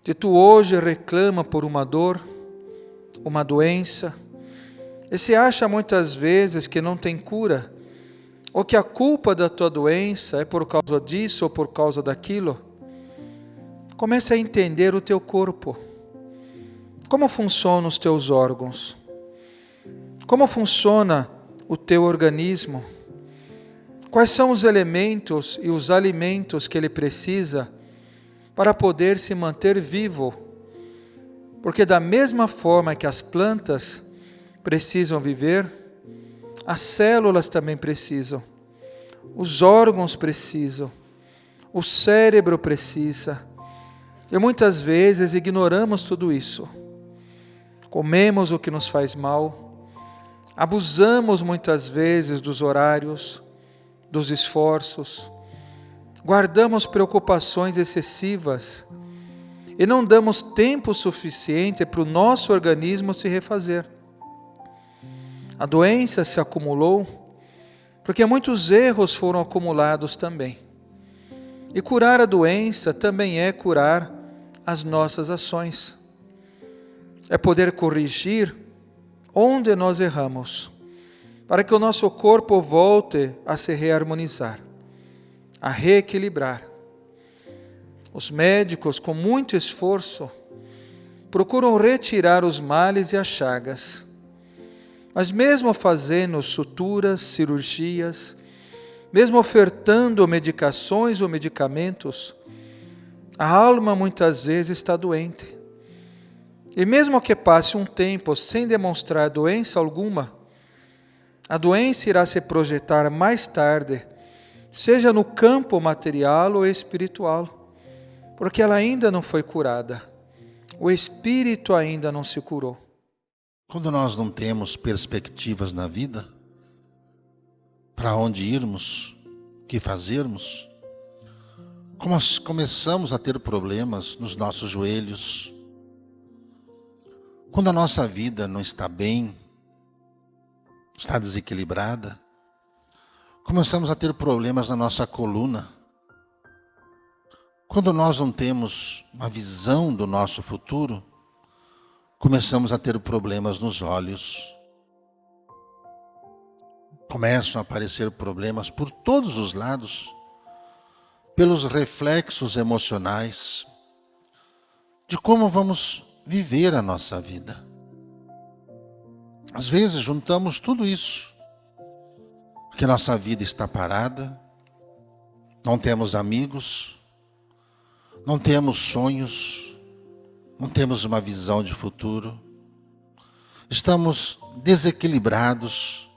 Se tu hoje reclama por uma dor, uma doença, e se acha muitas vezes que não tem cura, ou que a culpa da tua doença é por causa disso ou por causa daquilo, comece a entender o teu corpo. Como funcionam os teus órgãos? Como funciona o teu organismo? Quais são os elementos e os alimentos que ele precisa para poder se manter vivo? Porque da mesma forma que as plantas precisam viver, as células também precisam, os órgãos precisam, o cérebro precisa. E muitas vezes ignoramos tudo isso. Comemos o que nos faz mal, abusamos muitas vezes dos horários, dos esforços, guardamos preocupações excessivas e não damos tempo suficiente para o nosso organismo se refazer. A doença se acumulou porque muitos erros foram acumulados também. E curar a doença também é curar as nossas ações. É poder corrigir onde nós erramos, para que o nosso corpo volte a se reharmonizar, a reequilibrar. Os médicos, com muito esforço, procuram retirar os males e as chagas. Mas mesmo fazendo suturas, cirurgias, mesmo ofertando medicações ou medicamentos, a alma muitas vezes está doente. E mesmo que passe um tempo sem demonstrar doença alguma, a doença irá se projetar mais tarde, seja no campo material ou espiritual, porque ela ainda não foi curada. O espírito ainda não se curou. Quando nós não temos perspectivas na vida, para onde irmos, o que fazermos, começamos a ter problemas nos nossos joelhos. Quando a nossa vida não está bem, está desequilibrada, começamos a ter problemas na nossa coluna. Quando nós não temos uma visão do nosso futuro, começamos a ter problemas nos olhos. Começam a aparecer problemas por todos os lados, pelos reflexos emocionais, de como vamos viver a nossa vida. Às vezes juntamos tudo isso, porque nossa vida está parada, não temos amigos, não temos sonhos, não temos uma visão de futuro, estamos desequilibrados.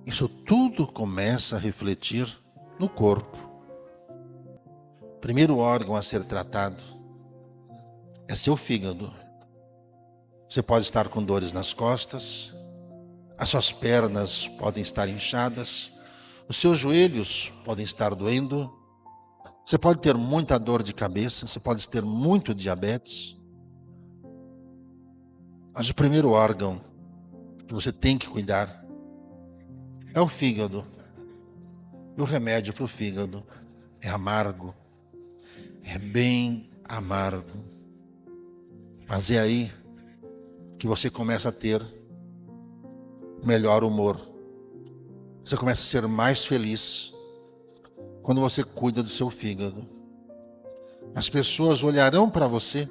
Isso tudo começa a refletir no corpo. O primeiro órgão a ser tratado é seu fígado. Você pode estar com dores nas costas, as suas pernas podem estar inchadas, os seus joelhos podem estar doendo, você pode ter muita dor de cabeça, você pode ter muito diabetes. Mas o primeiro órgão que você tem que cuidar é o fígado. E o remédio para o fígado é amargo, é bem amargo. Mas é aí que você começa a ter melhor humor. Você começa a ser mais feliz quando você cuida do seu fígado. As pessoas olharão para você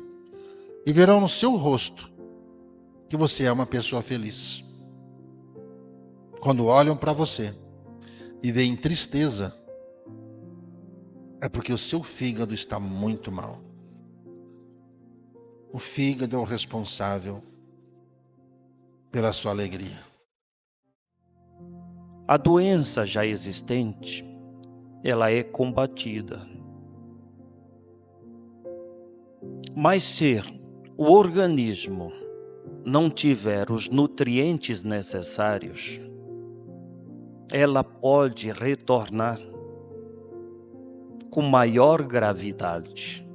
e verão no seu rosto que você é uma pessoa feliz. Quando olham para você e veem tristeza, é porque o seu fígado está muito mal. O fígado é o responsável pela sua alegria. A doença já existente, ela é combatida. Mas se o organismo não tiver os nutrientes necessários, ela pode retornar com maior gravidade.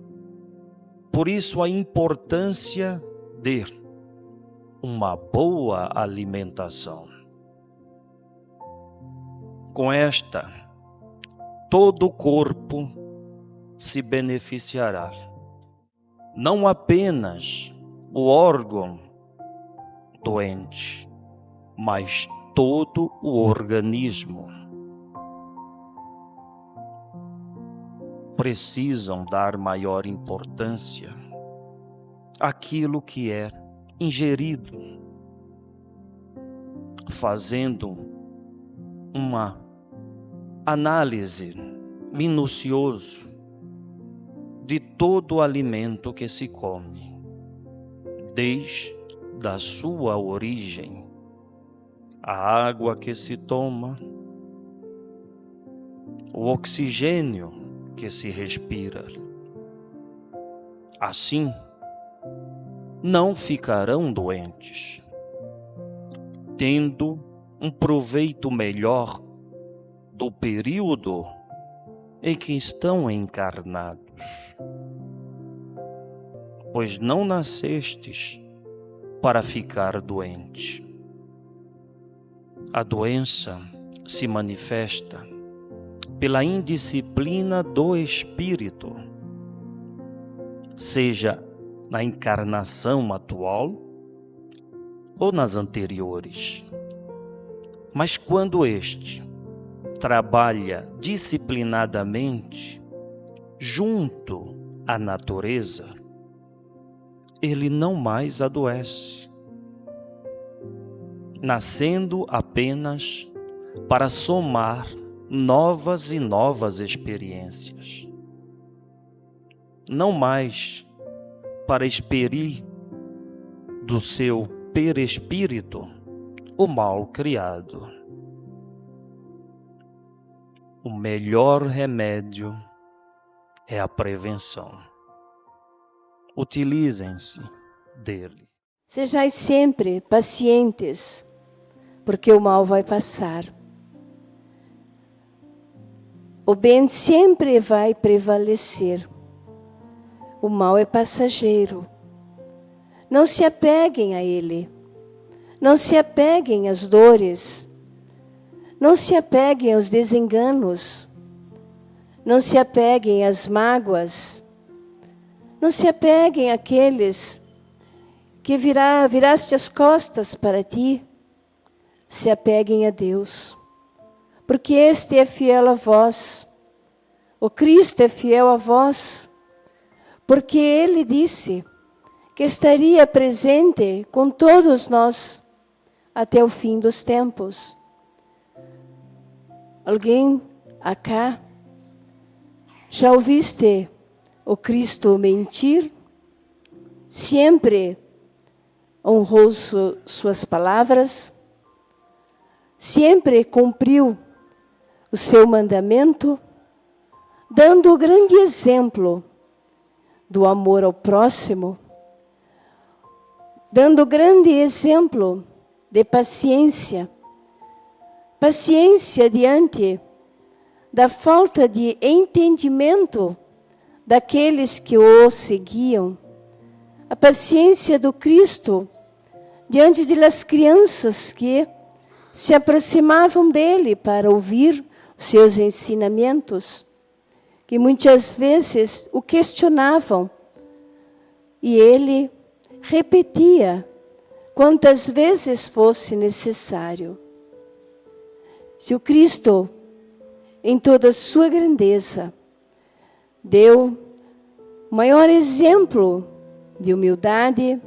Por isso a importância de uma boa alimentação. Com esta, todo o corpo se beneficiará. não apenas o órgão doente, mas todo o organismo. Precisam dar maior importância àquilo que é ingerido, fazendo uma análise minuciosa de todo o alimento que se come, desde a sua origem, a água que se toma, o oxigênio que se respira. Assim, não ficarão doentes, tendo um proveito melhor do período em que estão encarnados. Pois não nascestes para ficar doente. A doença se manifesta pela indisciplina do espírito, seja na encarnação atual ou nas anteriores. Mas quando este trabalha disciplinadamente junto à natureza, ele não mais adoece, nascendo apenas para somar novas e novas experiências, não mais para expelir do seu perespírito o mal criado. O melhor remédio é a prevenção. Utilizem-se dele. Sejais sempre pacientes, porque o mal vai passar. O bem sempre vai prevalecer. O mal é passageiro. Não se apeguem a ele. Não se apeguem às dores. Não se apeguem aos desenganos. Não se apeguem às mágoas. Não se apeguem àqueles que viraste as costas para ti. Se apeguem a Deus, porque este é fiel a vós. O Cristo é fiel a vós, porque Ele disse que estaria presente com todos nós até o fim dos tempos. Alguém acá já ouviste o Cristo mentir? Sempre honrou suas palavras? Sempre cumpriu o seu mandamento, dando o grande exemplo do amor ao próximo, dando o grande exemplo de paciência, paciência diante da falta de entendimento daqueles que o seguiam, a paciência do Cristo diante das crianças que se aproximavam dele para ouvir os seus ensinamentos, que muitas vezes o questionavam, e ele repetia quantas vezes fosse necessário. Se o Cristo, em toda a sua grandeza, deu o maior exemplo de humildade,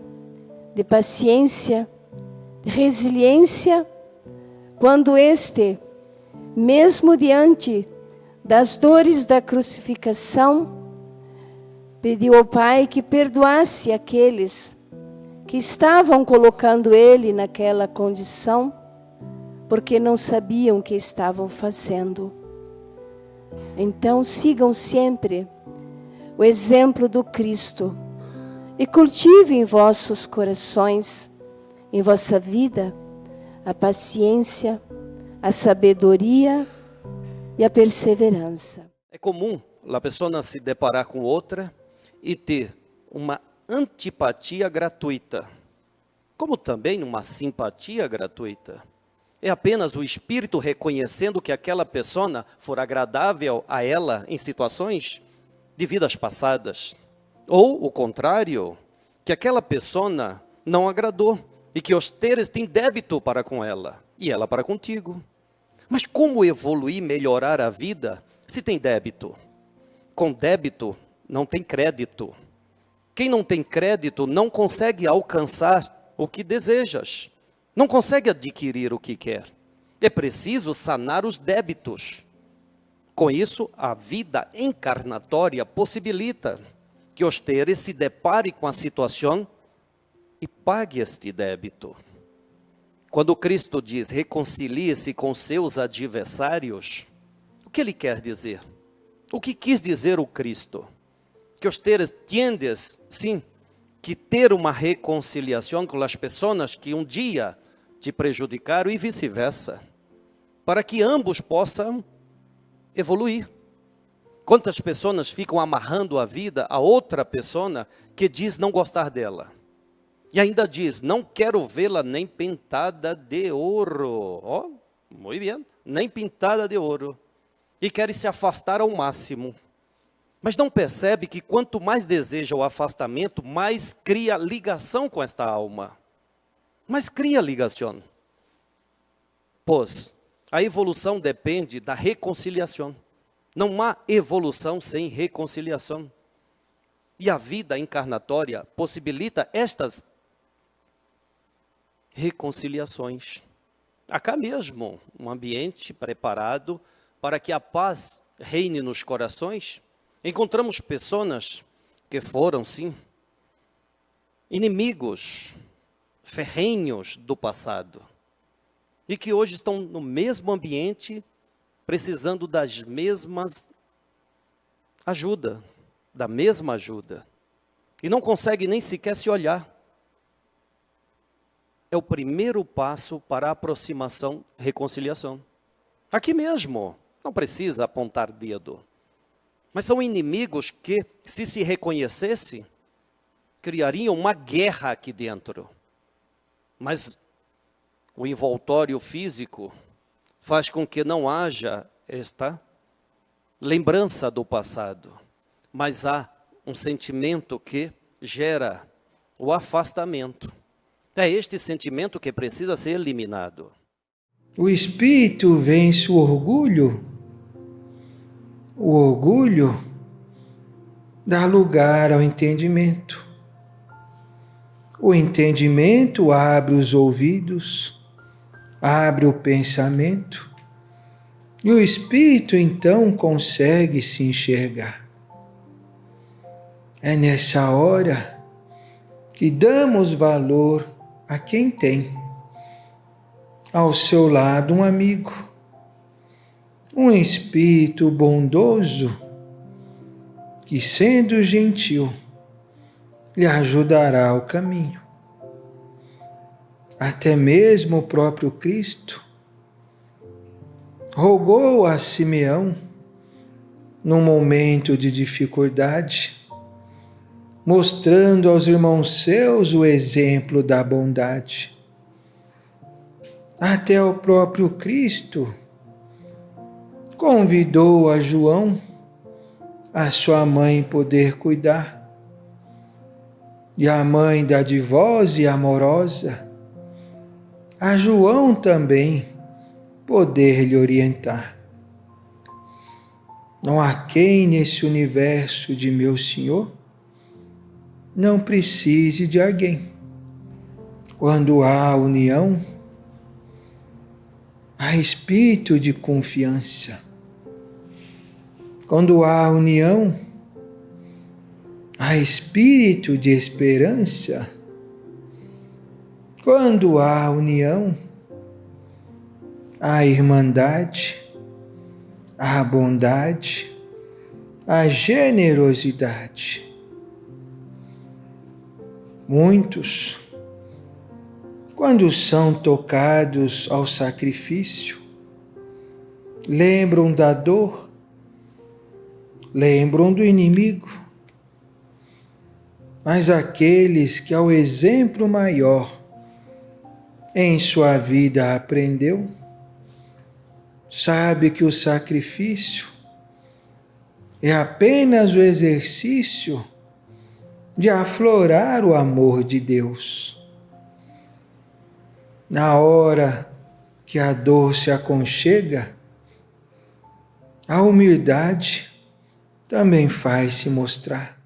de paciência, de resiliência, quando este, mesmo diante das dores da crucificação, pediu ao Pai que perdoasse aqueles que estavam colocando ele naquela condição, porque não sabiam o que estavam fazendo. Então sigam sempre o exemplo do Cristo e cultivem em vossos corações, em vossa vida, a paciência, a sabedoria e a perseverança. É comum a pessoa se deparar com outra e ter uma antipatia gratuita, como também uma simpatia gratuita. É apenas o espírito reconhecendo que aquela pessoa for agradável a ela em situações de vidas passadas, Ou o contrário, que aquela pessoa não agradou e que os teres têm débito para com ela e ela para contigo. Mas como evoluir, melhorar a vida se tem débito? Com débito não tem crédito. Quem não tem crédito não consegue alcançar o que desejas. Não consegue adquirir o que quer. É preciso sanar os débitos. Com isso, a vida encarnatória possibilita que os teres se depare com a situação e pague este débito. Quando Cristo diz reconcilie-se com seus adversários, o que ele quer dizer? O que quis dizer o Cristo? Que os teres tiendes, sim, que ter uma reconciliação com as pessoas que um dia te prejudicaram e vice-versa, para que ambos possam evoluir. Quantas pessoas ficam amarrando a vida a outra pessoa que diz não gostar dela? E ainda diz, não quero vê-la nem pintada de ouro. Oh, muito bem, nem pintada de ouro. E quer se afastar ao máximo. Mas não percebe que quanto mais deseja o afastamento, mais cria ligação com esta alma. Mais cria ligação. Pois a evolução depende da reconciliação. Não há evolução sem reconciliação. E a vida encarnatória possibilita estas reconciliações. Acá mesmo, um ambiente preparado para que a paz reine nos corações. Encontramos pessoas que foram, sim, inimigos ferrenhos do passado e que hoje estão no mesmo ambiente, precisando das mesmas ajuda, da mesma ajuda, e não consegue nem sequer se olhar. É o primeiro passo para a aproximação, reconciliação. Aqui mesmo, não precisa apontar dedo. Mas são inimigos que, se reconhecesse, criariam uma guerra aqui dentro. Mas o envoltório físico faz com que não haja esta lembrança do passado. Mas há um sentimento que gera o afastamento. É este sentimento que precisa ser eliminado. O espírito vence o orgulho. O orgulho dá lugar ao entendimento. O entendimento abre os ouvidos, abre o pensamento, e o espírito então consegue se enxergar. É nessa hora que damos valor a quem tem ao seu lado um amigo, um espírito bondoso que, sendo gentil, lhe ajudará ao caminho. Até mesmo o próprio Cristo rogou a Simeão, num momento de dificuldade, mostrando aos irmãos seus o exemplo da bondade. Até o próprio Cristo convidou a João, a sua mãe, poder cuidar. E a mãe dadivosa e amorosa, a João também poder lhe orientar. Não há quem nesse universo de meu Senhor não precise de alguém. Quando há união, há espírito de confiança. Quando há união, há espírito de esperança. Quando há união, há irmandade, há bondade, há generosidade. Muitos, quando são tocados ao sacrifício, lembram da dor, lembram do inimigo. Mas aqueles que ao exemplo maior em sua vida aprendeu, sabe que o sacrifício é apenas o exercício de aflorar o amor de Deus. Na hora que a dor se aconchega, a humildade também faz se mostrar.